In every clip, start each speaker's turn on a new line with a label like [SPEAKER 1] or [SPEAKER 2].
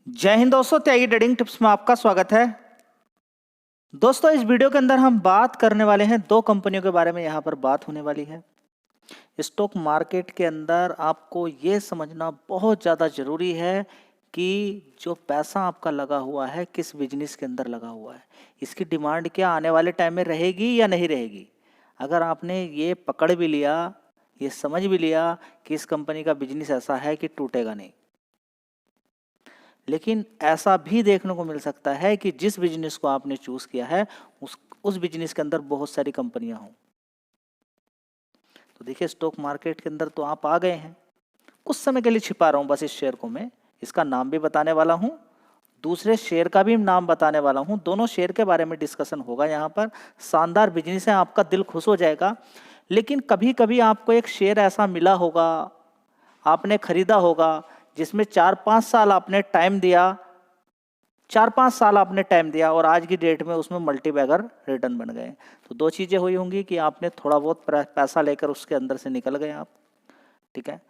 [SPEAKER 1] जय हिंद दोस्तों, त्यागी trading tips में आपका स्वागत है। दोस्तों, इस वीडियो के अंदर हम बात करने वाले हैं दो कंपनियों के बारे में। यहाँ पर बात होने वाली है स्टॉक मार्केट के अंदर। आपको ये समझना बहुत ज़्यादा ज़रूरी है कि जो पैसा आपका लगा हुआ है किस बिजनेस के अंदर लगा हुआ है, इसकी डिमांड क्या आने वाले टाइम में रहेगी या नहीं रहेगी। अगर आपने ये पकड़ भी लिया, ये समझ भी लिया कि इस कंपनी का बिजनेस ऐसा है कि टूटेगा नहीं, लेकिन ऐसा भी देखने को मिल सकता है कि जिस बिजनेस को आपने चूज किया है उस बिजनेस के अंदर बहुत सारी कंपनियां हों। तो देखिए, स्टॉक मार्केट के अंदर तो आप आ गए हैं, कुछ समय के लिए छिपा रहा हूं बस इस शेयर को। मैं इसका नाम भी बताने वाला हूं, दूसरे शेयर का भी नाम बताने वाला हूं। दोनों शेयर के बारे में डिस्कशन होगा यहाँ पर। शानदार बिजनेस है, आपका दिल खुश हो जाएगा। लेकिन कभी कभी आपको एक शेयर ऐसा मिला होगा, आपने खरीदा होगा, जिसमें 4-5 साल आपने टाइम दिया, 4-5 साल आपने टाइम दिया और आज की डेट में उसमें मल्टीबैगर रिटर्न बन गए। तो दो चीज़ें हुई होंगी कि आपने थोड़ा बहुत पैसा लेकर उसके अंदर से निकल गए आप, ठीक है।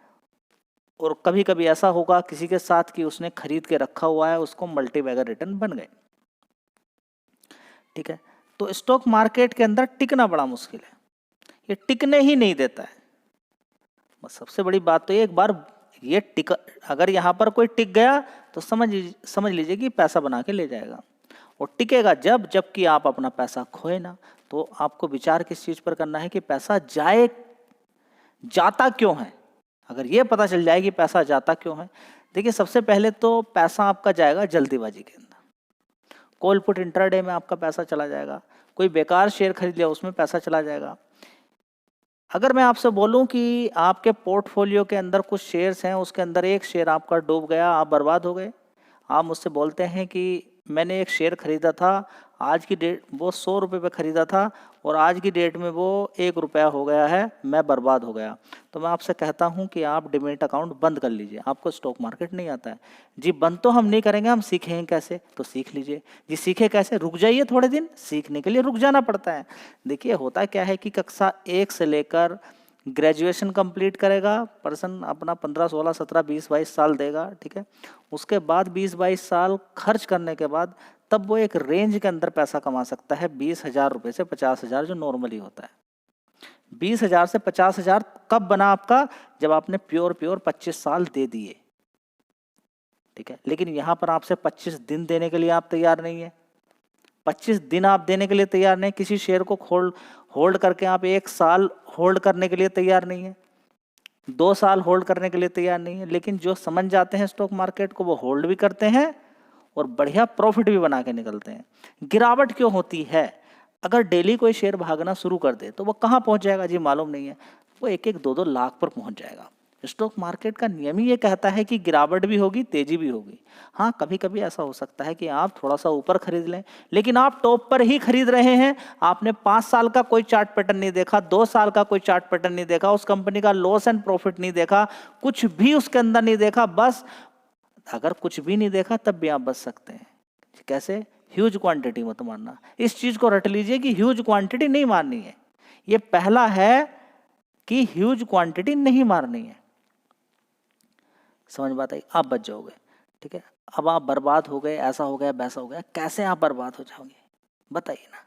[SPEAKER 1] और कभी कभी ऐसा होगा किसी के साथ कि उसने खरीद के रखा हुआ है, उसको मल्टीबैगर रिटर्न बन गए, ठीक है। तो स्टॉक मार्केट के अंदर टिकना बड़ा मुश्किल है, ये टिकने ही नहीं देता है। बस सबसे बड़ी बात तो ये, एक बार ये टिक, अगर यहाँ पर कोई टिक गया तो समझ लीजिए कि पैसा बना के ले जाएगा। और टिकेगा जबकि आप अपना पैसा खोए ना। तो आपको विचार किस चीज़ पर करना है कि पैसा जाता क्यों है। अगर ये पता चल जाए कि पैसा जाता क्यों है, देखिए सबसे पहले तो पैसा आपका जाएगा जल्दीबाजी के अंदर। कॉल पुट इंट्राडे में आपका पैसा चला जाएगा, कोई बेकार शेयर खरीद लिया उसमें पैसा चला जाएगा। अगर मैं आपसे बोलूं कि आपके पोर्टफोलियो के अंदर कुछ शेयर्स हैं, उसके अंदर एक शेयर आपका डूब गया, आप बर्बाद हो गए। आप मुझसे बोलते हैं कि मैंने एक शेयर खरीदा था, आज की डेट वो 100 रुपये पे खरीदा था और आज की डेट में वो 1 रुपया हो गया है, मैं बर्बाद हो गया। तो मैं आपसे कहता हूं कि आप डिमेट अकाउंट बंद कर लीजिए। आपको स्टॉक मार्केट नहीं आता है जी, बंद तो हम नहीं करेंगे, हम सीखेंगे कैसे, तो सीख लीजिए जी। सीखे कैसे? रुक जाइए थोड़े दिन, सीखने के लिए रुक जाना पड़ता है। देखिए होता क्या है कि कक्षा 1 से लेकर ग्रेजुएशन कंप्लीट करेगा पर्सन, अपना 15, 16, 17, 20, 22 साल देगा, ठीक है। उसके बाद 20-22 साल खर्च करने के बाद तब वो एक रेंज के अंदर पैसा कमा सकता है 20,000 रुपये से 50,000, जो नॉर्मली होता है। 20,000 से 50,000 कब बना आपका? जब आपने प्योर 25 साल दे दिए, ठीक है। लेकिन यहाँ पर आपसे 25 दिन देने के लिए आप तैयार नहीं है। 25 दिन आप देने के लिए तैयार नहीं। किसी शेयर को होल्ड करके आप 1 साल होल्ड करने के लिए तैयार नहीं है, 2 साल होल्ड करने के लिए तैयार नहीं है। लेकिन जो समझ जाते हैं स्टॉक मार्केट को, वो होल्ड भी करते हैं और बढ़िया प्रॉफिट भी बना के निकलते हैं। गिरावट क्यों होती है? अगर डेली कोई शेयर भागना शुरू कर दे तो वो कहाँ पहुंच जाएगा जी, मालूम नहीं है। वो 1-1, 2-2 लाख पर पहुंच जाएगा। स्टॉक मार्केट का नियम ही ये कहता है कि गिरावट भी होगी, तेजी भी होगी। हाँ, कभी कभी ऐसा हो सकता है कि आप थोड़ा सा ऊपर खरीद लें, लेकिन आप टॉप पर ही खरीद रहे हैं। आपने 5 साल का कोई चार्ट पैटर्न नहीं देखा, 2 साल का कोई चार्ट पैटर्न नहीं देखा, उस कंपनी का लॉस एंड प्रॉफिट नहीं देखा, कुछ भी उसके अंदर नहीं देखा। बस अगर कुछ भी नहीं देखा तब भी आप बच सकते हैं। कैसे? ह्यूज क्वांटिटी मत मारना। इस चीज को रट लीजिए कि ह्यूज क्वांटिटी नहीं मारनी है। ये पहला है कि ह्यूज क्वांटिटी नहीं मारनी है। समझ बात आई? आप बच जाओगे, ठीक है। अब आप बर्बाद हो गए, ऐसा हो गया, वैसा हो गया। कैसे आप बर्बाद हो जाओगे बताइए ना।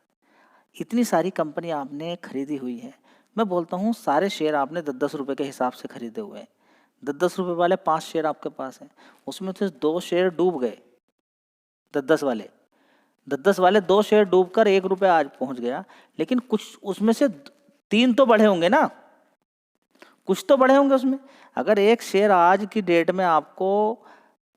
[SPEAKER 1] इतनी सारी कंपनी आपने खरीदी हुई है। मैं बोलता हूँ सारे शेयर आपने 10-10 रुपए के हिसाब से खरीदे हुए हैं। 10-10 रुपए वाले 5 शेयर आपके पास हैं, उसमें से 2 शेयर डूब गए। 10-10 वाले 10-10 वाले 2 शेयर डूबकर 1 रुपया आज पहुंच गया। लेकिन कुछ उसमें से 3 तो बढ़े होंगे ना, कुछ तो बढ़े होंगे उसमें। अगर एक शेयर आज की डेट में आपको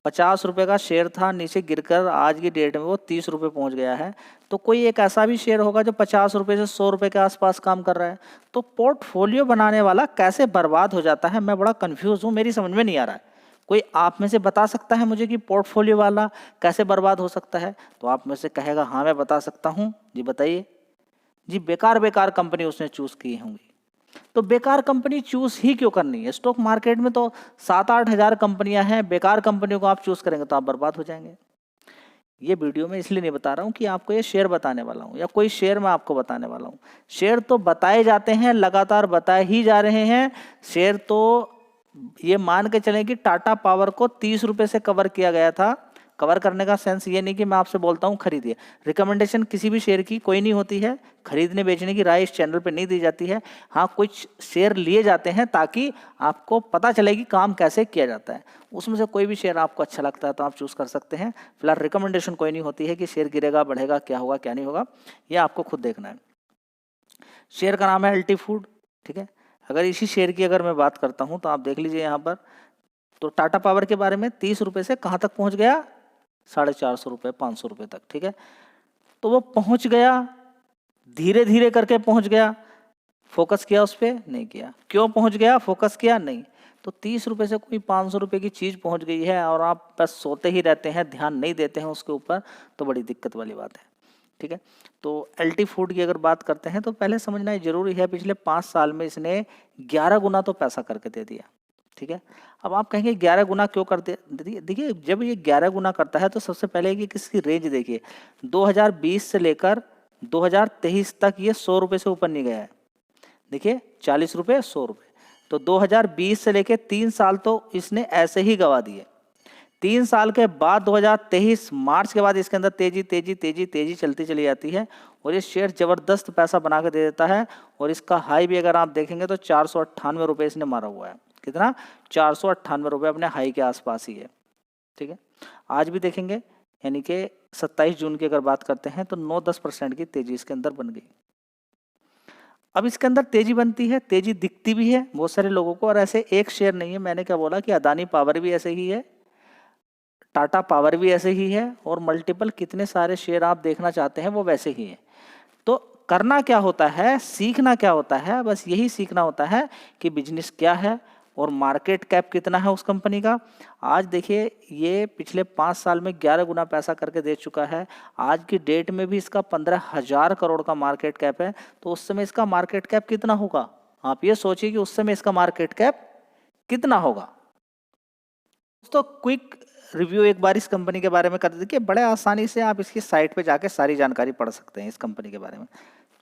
[SPEAKER 1] 50 रुपए का शेयर था, नीचे गिरकर आज की डेट में वो 30 रुपए पहुंच गया है, तो कोई एक ऐसा भी शेयर होगा जो 50 रुपए से 100 रुपए के आसपास काम कर रहा है। तो पोर्टफोलियो बनाने वाला कैसे बर्बाद हो जाता है, मैं बड़ा कंफ्यूज हूँ, मेरी समझ में नहीं आ रहा है। कोई आप में से बता सकता है मुझे कि पोर्टफोलियो वाला कैसे बर्बाद हो सकता है? तो आप में से कहेगा हाँ मैं बता सकता हूँ जी। बताइए जी। बेकार कंपनी उसने चूज की होंगी। तो बेकार कंपनी चूज ही क्यों करनी है? स्टॉक मार्केट में तो 7-8 हजार कंपनियां हैं, बेकार कंपनियों को आप चूज करेंगे तो आप बर्बाद हो जाएंगे। ये वीडियो में इसलिए नहीं बता रहा हूँ कि आपको ये शेयर बताने वाला हूँ या कोई शेयर मैं आपको बताने वाला हूँ। शेयर तो बताए जाते हैं, लगातार बताए ही जा रहे हैं। शेयर तो ये मान के चलें कि टाटा पावर को 30 रुपए से कवर किया गया था, कवर करने का सेंस ये नहीं कि मैं आपसे बोलता हूँ खरीदिए। रिकमेंडेशन किसी भी शेयर की कोई नहीं होती है, खरीदने बेचने की राय इस चैनल पे नहीं दी जाती है। हाँ, कुछ शेयर लिए जाते हैं ताकि आपको पता चले कि काम कैसे किया जाता है। उसमें से कोई भी शेयर आपको अच्छा लगता है तो आप चूज़ कर सकते हैं। फिलहाल रिकमेंडेशन कोई नहीं होती है कि शेयर गिरेगा बढ़ेगा, क्या होगा क्या नहीं होगा, यह आपको खुद देखना है। शेयर का नाम है अल्टी फूड, ठीक है। अगर इसी शेयर की अगर मैं बात करता हूँ तो आप देख लीजिए यहाँ पर, तो टाटा पावर के बारे में 30 रुपये से कहाँ तक पहुँच गया, 450 रुपये 500 रुपये तक, ठीक है। तो वो पहुँच गया, धीरे धीरे करके पहुँच गया, फोकस किया उस पर नहीं किया। क्यों पहुँच गया, फोकस किया नहीं। तो 30 रुपये से कोई 500 रुपये की चीज़ पहुँच गई है और आप बस सोते ही रहते हैं, ध्यान नहीं देते हैं उसके ऊपर, तो बड़ी दिक्कत वाली बात है, ठीक है। तो एलटी फूड की अगर बात करते हैं तो पहले समझना ये जरूरी है, पिछले 5 साल में इसने 11 गुना तो पैसा करके दे दिया, ठीक है। अब आप कहेंगे 11 गुना क्यों करते, देखिए जब ये 11 गुना करता है तो सबसे पहले कि किसकी रेंज देखिए, 2020 से लेकर 2023 तक ये 100 रुपये से ऊपर नहीं गया है। देखिए 40 रुपये 100 रुपये, तो 2020 से लेकर 3 साल तो इसने ऐसे ही गवा दिए। 3 साल के बाद 2023 मार्च के बाद इसके अंदर तेजी तेजी तेजी तेजी चलती चली जाती है और ये शेयर जबरदस्त पैसा बना के दे देता है। और इसका हाई भी अगर आप देखेंगे तो 498 रुपये इसने मारा हुआ है। कितना, 498 रुपये अपने हाई के आसपास ही है, ठीक है। आज भी देखेंगे, यानी कि 27 जून की अगर बात करते हैं तो 9-10% की तेजी इसके अंदर बन गई। अब इसके अंदर तेजी बनती है, तेजी दिखती भी है बहुत सारे लोगों को, और ऐसे एक शेयर नहीं है। मैंने क्या बोला कि अदानी पावर भी ऐसे ही है, टाटा पावर भी ऐसे ही है, और मल्टीपल कितने सारे शेयर आप देखना चाहते हैं वो वैसे ही है। तो करना क्या होता है, सीखना क्या होता है, बस यही सीखना होता है कि बिजनेस क्या है और मार्केट कैप कितना है उस कंपनी का। आज देखिए ये पिछले 5 साल में 11 गुना पैसा करके दे चुका है। आज की डेट में भी इसका 15,000 करोड़ का मार्केट कैप है। तो उस समय इसका मार्केट कैप कितना होगा, आप ये सोचिए कि उस समय इसका मार्केट कैप कितना होगा। तो क्विक रिव्यू एक बार इस कंपनी के बारे में कर देखिए, बड़े आसानी से आप इसकी साइट पे जाके सारी जानकारी पढ़ सकते हैं इस कंपनी के बारे में।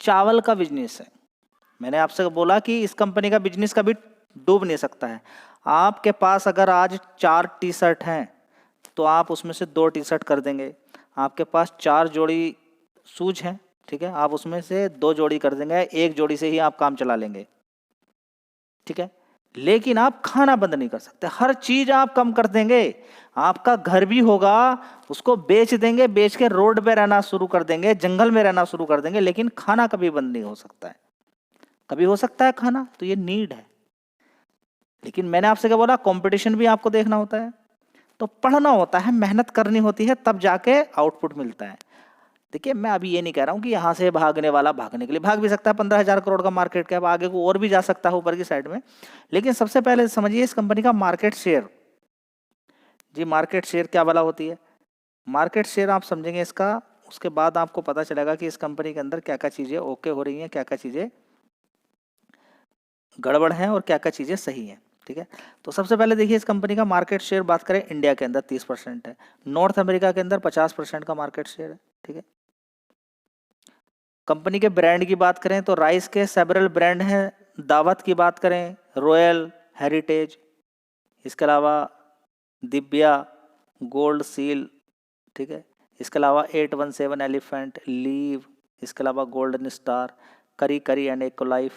[SPEAKER 1] चावल का बिजनेस है, मैंने आपसे बोला कि इस कंपनी का बिजनेस कभी डूब नहीं सकता है। आपके पास अगर आज 4 टी-शर्ट हैं तो आप उसमें से 2 टी-शर्ट कर देंगे। आपके पास 4 जोड़ी शूज हैं, ठीक है, आप उसमें से 2 जोड़ी कर देंगे, 1 जोड़ी से ही आप काम चला लेंगे, ठीक है। लेकिन आप खाना बंद नहीं कर सकते, हर चीज आप कम कर देंगे। आपका घर भी होगा, उसको बेच देंगे, बेच के रोड पे रहना शुरू कर देंगे, जंगल में रहना शुरू कर देंगे, लेकिन खाना कभी बंद नहीं हो सकता है। कभी हो सकता है खाना, तो ये नीड है। लेकिन मैंने आपसे क्या बोला, कंपटीशन भी आपको देखना होता है, तो पढ़ना होता है, मेहनत करनी होती है, तब जाके आउटपुट मिलता है। देखिए मैं अभी ये नहीं कह रहा हूँ कि यहाँ से भागने वाला भागने के लिए भाग भी सकता है, 15,000 करोड़ का मार्केट कैप, आगे को और भी जा सकता है ऊपर की साइड में। लेकिन सबसे पहले समझिए इस कंपनी का मार्केट शेयर। जी मार्केट शेयर क्या वाला होती है, मार्केट शेयर आप समझेंगे इसका, उसके बाद आपको पता चलेगा कि इस कंपनी के अंदर क्या क्या चीज़ें ओके हो रही हैं, क्या क्या चीज़ें गड़बड़ हैं और क्या क्या चीज़ें सही हैं, ठीक है। तो सबसे पहले देखिए इस कंपनी का मार्केट शेयर बात करें, इंडिया के अंदर 30% है, नॉर्थ अमेरिका के अंदर 50% का मार्केट शेयर है, ठीक है। कंपनी के ब्रांड की बात करें तो राइस के सेवरल ब्रांड हैं, दावत की बात करें रॉयल, हेरिटेज, इसके अलावा दिव्या, गोल्ड सील, ठीक है। इसके अलावा 817 एलिफेंट, लीव, इसके अलावा गोल्डन स्टार, करी करी एंड एको लाइफ,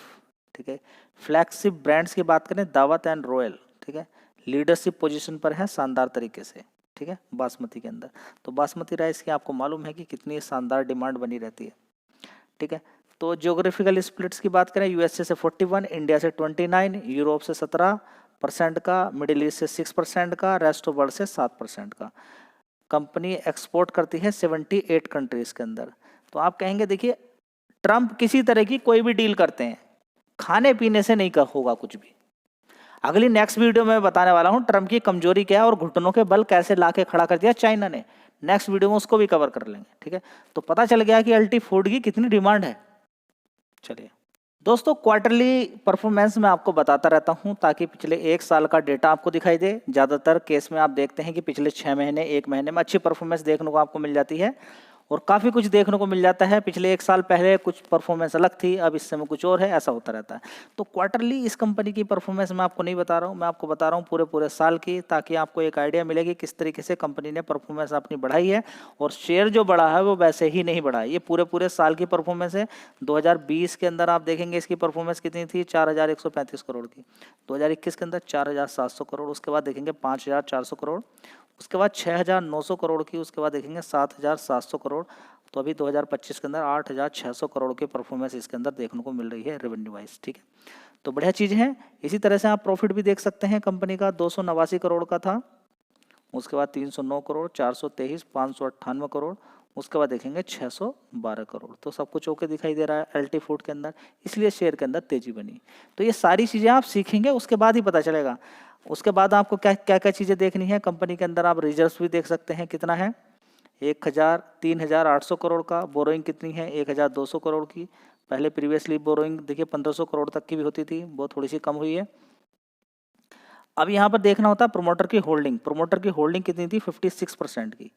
[SPEAKER 1] ठीक है। फ्लैगशिप ब्रांड्स की बात करें दावत एंड रॉयल, ठीक है, लीडरशिप पोजीशन पर है शानदार तरीके से, ठीक है, बासमती के अंदर। तो बासमती राइस की आपको मालूम है कि कितनी शानदार डिमांड बनी रहती है, ठीक है। तो ज्योग्राफिकल स्प्लिट्स की बात करें, यूएसए से 41, इंडिया से 29, यूरोप से 17% का, मिडिल ईस्ट से 6% का, रेस्ट ऑफ वर्ल्ड से 7% का। कंपनी एक्सपोर्ट करती है 78 कंट्रीज के अंदर। तो आप कहेंगे देखिए ट्रम्प किसी तरह की कोई भी डील करते हैं, खाने पीने से नहीं होगा कुछ भी। अगली नेक्स्ट वीडियो में बताने वाला हूं ट्रम्प की कमजोरी क्या है और घुटनों के बल कैसे लाके खड़ा कर दिया चाइना ने। नेक्स्ट वीडियो में उसको भी कवर कर लेंगे, ठीक है। तो पता चल गया कि अल्टी फूड की कितनी डिमांड है। चलिए दोस्तों, क्वार्टरली परफॉर्मेंस मैं आपको बताता रहता हूं ताकि पिछले 1 साल का डेटा आपको दिखाई दे। ज़्यादातर केस में आप देखते हैं कि पिछले 6 महीने 1 महीने में अच्छी परफॉर्मेंस देखने को आपको मिल जाती है। और काफ़ी कुछ देखने को मिल जाता है। पिछले 1 साल पहले कुछ परफॉर्मेंस अलग थी, अब इस समय कुछ और है, ऐसा होता रहता है। तो क्वार्टरली इस कंपनी की परफॉर्मेंस मैं आपको नहीं बता रहा हूँ, मैं आपको बता रहा हूँ पूरे साल की, ताकि आपको एक आइडिया मिलेगी किस तरीके से कंपनी ने परफॉर्मेंस अपनी बढ़ाई है। और शेयर जो बढ़ा है वो वैसे ही नहीं बढ़ा है, ये पूरे साल की परफॉर्मेंस है। 2020 के अंदर आप देखेंगे इसकी परफॉर्मेंस कितनी थी, 4135 करोड़ की। 2021 के अंदर 4700 करोड़, उसके बाद देखेंगे 5400 करोड़, उसके बाद 6900 करोड़ की, उसके बाद देखेंगे 7700 करोड़। तो अभी 2025 के अंदर 8600 करोड़ की परफॉर्मेंस इसके अंदर देखने को मिल रही है रेवेन्यू वाइज। ठीक है, तो बढ़िया चीज़ है। इसी तरह से आप प्रॉफिट भी देख सकते हैं, कंपनी का 289 करोड़ का था, उसके बाद 309 करोड़, 423, 598 करोड़, उसके बाद देखेंगे 612 करोड़। तो सब कुछ ओके दिखाई दे रहा है एलटी फूड के अंदर, इसलिए शेयर के अंदर तेजी बनी। तो ये सारी चीज़ें आप सीखेंगे, उसके बाद ही पता चलेगा। उसके बाद आपको क्या क्या क्या चीज़ें देखनी है कंपनी के अंदर, आप रिजर्व्स भी देख सकते हैं कितना है, 3800 करोड़ का। बोरोइंग कितनी है, 1200 करोड़ की। पहले प्रीवियसली बोरोइंग देखिए 1500 करोड़ तक की भी होती थी, वो थोड़ी सी कम हुई है। अब यहाँ पर देखना होता है प्रमोटर की होल्डिंग। प्रमोटर की होल्डिंग कितनी थी, 56% की।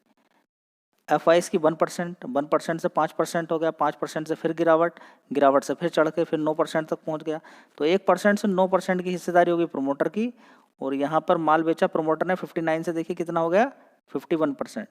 [SPEAKER 1] एफ की 1% से 5% हो गया, 5% से फिर गिरावट से फिर चढ़ के फिर 9% तक पहुँच गया। तो 1% से 9% की हिस्सेदारी होगी प्रमोटर की। और यहाँ पर माल बेचा प्रमोटर ने 59 से, देखिए कितना हो गया, 51%।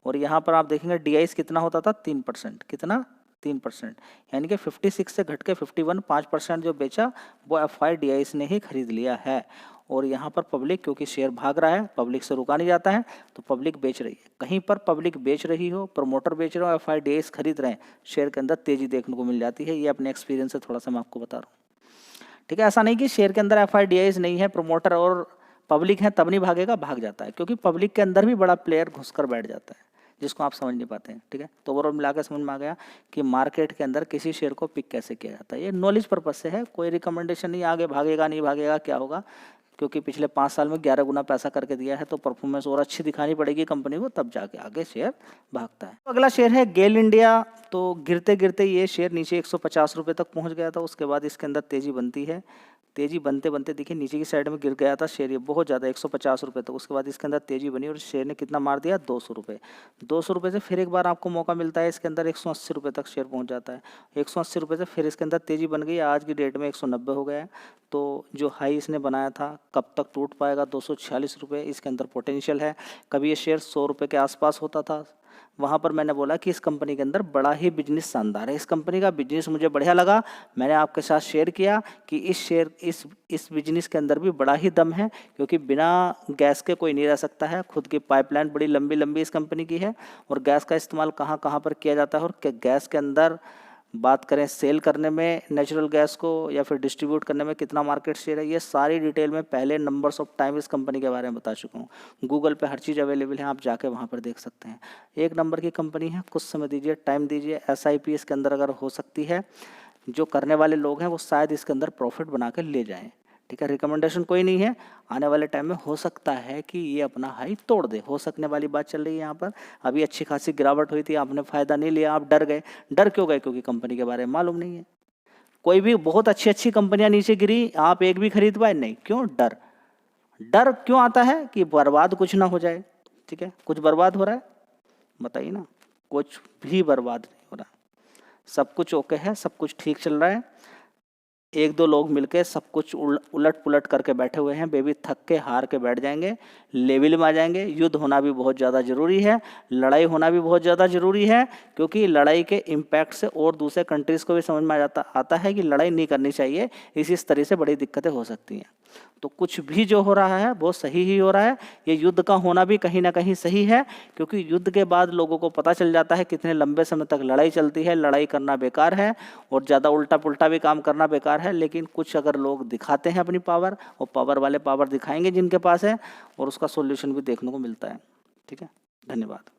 [SPEAKER 1] और यहाँ पर आप देखेंगे DIs कितना होता था, 3%। कितना, 3%। यानी कि 56 से घट के 51, 5% जो बेचा वो FI DIs ने ही खरीद लिया है। और यहाँ पर पब्लिक, क्योंकि शेयर भाग रहा है, पब्लिक से रुका नहीं जाता है, तो पब्लिक बेच रही है। कहीं पर पब्लिक बेच रही हो, प्रमोटर बेच रहे हो, FI DIs खरीद रहे हैं, शेयर के अंदर तेजी देखने को मिल जाती है। ये अपने एक्सपीरियंस से थोड़ा सा मैं आपको बता रहा हूँ। ठीक है, ऐसा नहीं कि शेयर के अंदर FI DIs नहीं है, प्रमोटर और पब्लिक है तब नहीं भागेगा, भाग जाता है, क्योंकि पब्लिक के अंदर भी बड़ा प्लेयर घुसकर बैठ जाता है, जिसको आप समझ नहीं पाते हैं। ठीक है, तो ओवरऑल मिलाकर समझ में आ गया कि मार्केट के अंदर किसी शेयर को पिक कैसे किया जाता है। ये नॉलेज पर्पज से है, कोई रिकमेंडेशन नहीं, आगे भागेगा नहीं भागेगा क्या होगा, क्योंकि पिछले 5 साल में 11 गुना पैसा करके दिया है, तो परफॉर्मेंस और अच्छी दिखानी पड़ेगी कंपनी को, तब जाके आगे शेयर भागता है। तो अगला शेयर है गेल इंडिया। तो गिरते गिरते ये शेयर नीचे 150 रुपये तक पहुंच गया था, उसके बाद इसके अंदर तेजी बनती है। तेजी बनते बनते देखिए नीचे की साइड में गिर गया था शेयर, ये बहुत ज़्यादा 150 रुपये तक। उसके बाद इसके अंदर तेजी बनी और शेयर ने कितना मार दिया, 200 रुपये। 200 रुपये से फिर एक बार आपको मौका मिलता है, इसके अंदर 180 रुपये तक शेयर पहुंच जाता है। 180 रुपये से फिर इसके अंदर तेजी बन गई, आज की डेट में 190 हो गया है। तो जो हाई इसने बनाया था कब तक टूट पाएगा, 246 रुपये इसके अंदर पोटेंशियल है। कभी ये शेयर 100 रुपये के आसपास होता था, वहाँ पर मैंने बोला कि इस कंपनी के अंदर बड़ा ही बिजनेस शानदार है, इस कंपनी का बिजनेस मुझे बढ़िया लगा, मैंने आपके साथ शेयर किया कि इस बिजनेस के अंदर भी बड़ा ही दम है, क्योंकि बिना गैस के कोई नहीं रह सकता है। खुद की पाइपलाइन बड़ी लंबी लंबी इस कंपनी की है, और गैस का इस्तेमाल कहाँ कहाँ पर किया जाता है, और गैस के अंदर बात करें सेल करने में नेचुरल गैस को या फिर डिस्ट्रीब्यूट करने में कितना मार्केट शेयर है, ये सारी डिटेल में पहले नंबर्स ऑफ टाइम इस कंपनी के बारे में बता चुका हूँ। गूगल पे हर चीज़ अवेलेबल है, आप जाके वहाँ पर देख सकते हैं। एक नंबर की कंपनी है, कुछ समय दीजिए, टाइम दीजिए। SIP इसके अंदर अगर हो सकती है, जो करने वाले लोग हैं वो शायद इसके अंदर प्रॉफिट बना कर ले जाएँ। ठीक है, रिकमेंडेशन कोई नहीं है, आने वाले टाइम में हो सकता है कि ये अपना हाई तोड़ दे, हो सकने वाली बात चल रही है यहाँ पर। अभी अच्छी खासी गिरावट हुई थी, आपने फ़ायदा नहीं लिया, आप डर गए। डर क्यों गए, क्योंकि कंपनी के बारे में मालूम नहीं है। कोई भी बहुत अच्छी अच्छी कंपनियां नीचे गिरी, आप एक भी खरीद पाए नहीं, क्यों, डर। डर क्यों आता है कि बर्बाद कुछ ना हो जाए। ठीक है, कुछ बर्बाद हो रहा है, बताइए ना, कुछ भी बर्बाद नहीं हो रहा, सब कुछ ओके है, सब कुछ ठीक चल रहा है। एक दो लोग मिलके सब कुछ उलट पुलट करके बैठे हुए हैं, बेबी थक के हार के बैठ जाएंगे, लेवल में आ जाएंगे। युद्ध होना भी बहुत ज़्यादा ज़रूरी है, लड़ाई होना भी बहुत ज़्यादा ज़रूरी है, क्योंकि लड़ाई के इम्पैक्ट से और दूसरे कंट्रीज़ को भी समझ में आता है कि लड़ाई नहीं करनी चाहिए, इस तरह से बड़ी दिक्कतें हो सकती हैं। तो कुछ भी जो हो रहा है वो सही ही हो रहा है। ये युद्ध का होना भी कहीं ना कहीं सही है, क्योंकि युद्ध के बाद लोगों को पता चल जाता है कितने लंबे समय तक लड़ाई चलती है, लड़ाई करना बेकार है और ज़्यादा उल्टा पुल्टा भी काम करना बेकार है। लेकिन कुछ अगर लोग दिखाते हैं अपनी पावर, और पावर वाले पावर दिखाएंगे जिनके पास है, और उसका सोल्यूशन भी देखने को मिलता है। ठीक है, धन्यवाद।